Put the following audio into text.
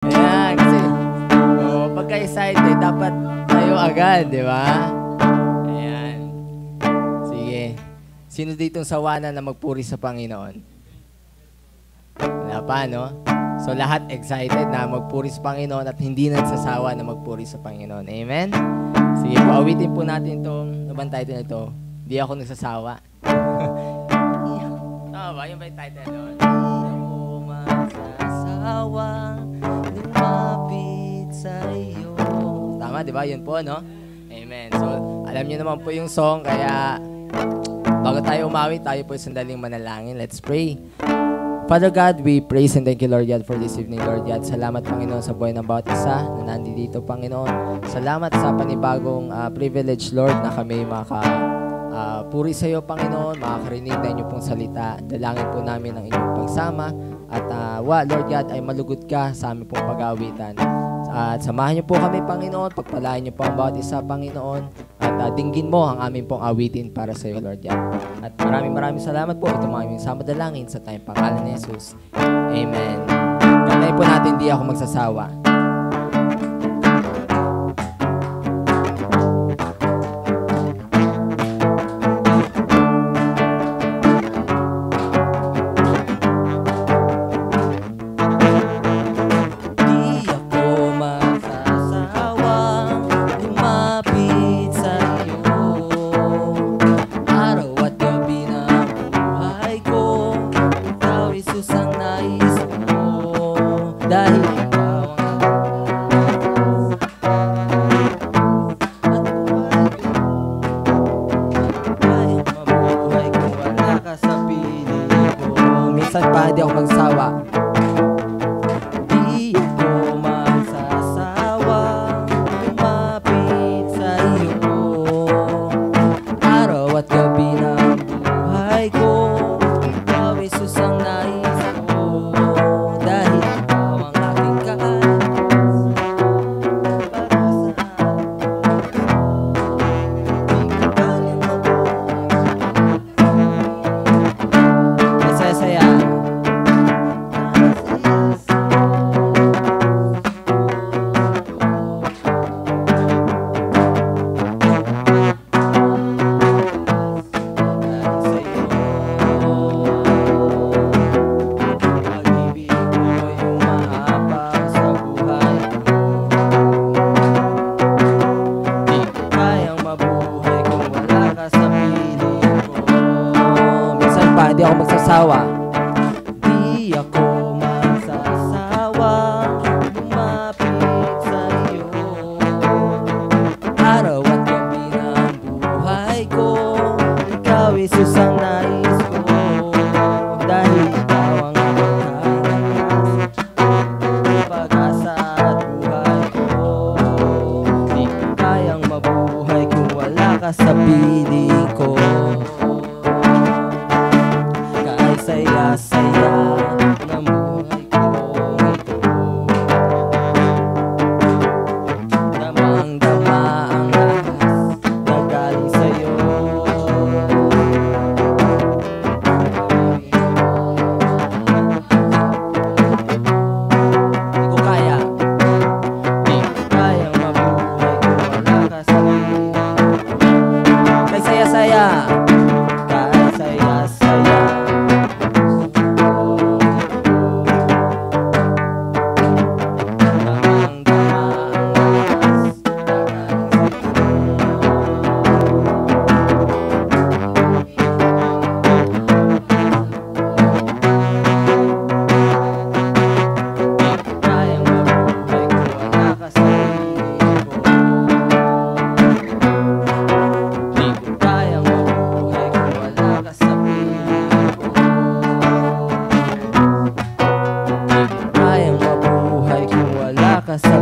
Ayan, kasi pagka excited, dapat tayo agad, di ba? Ayan. Sige. Sino ditong sawana na magpuri sa Panginoon? Wala pa, no? So, lahat excited na magpuri sa Panginoon at hindi nagsasawa na magpuri sa Panginoon. Amen? Sige, paawitin po natin itong, naman title na ito, Di Ako Nagsasawa. Tama ba? Yung ba yung title doon? Di ako magsasawang lumapit sa iyo. Tama, di ba? Yun po, no? Amen. So, alam niyo naman po yung song, kaya bago tayo umawit, tayo po sandaling manalangin. Let's pray. Father God, we praise and thank you, Lord God, for this evening, Lord God. Salamat, Panginoon, sa buhay ng bawat isa na nandito, Panginoon. Salamat sa panibagong privilege, Lord, na kami puri sa iyo, Panginoon, makakarinig na inyong pong salita. Dalangin po namin ang inyong pagsama at Lord God, ay malugod ka sa aming pong pag-awitan. At samahan niyo po kami, Panginoon, pagpalain niyo po ang bawat isa, Panginoon, at dinggin mo ang aming pong awitin para sa iyo, Lord God. At maraming salamat po. Ito mga aming sama dalangin sa tayong pangalan ni Jesus. Amen. Kantayin po natin, Di Ako Magsasawa. Di ako magsawa. Di ako magsasawa lumapit sa iyo. Araw at gabi ng buhay ko, ikaw ay susang nais ko. Dahil ikaw ang aking saya-saya. Di ako magsasawa. Di ako magsasawa lumapit sa iyo. Araw at gabi ng buhay ko, ikaw ay susang nais ko. Dahil ikaw ang aking pag-asa at buhay ko. Di ko kayang mabuhay kung wala ka sa piling ko. Saya-saya ng buhay ko ito. Damang-dama ang lakas na galing sa'yo. Di ko kaya. Di ko kayang mabuhay kung wala ka sa piling ko. Kay saya-saya. Kay saya-saya. Sa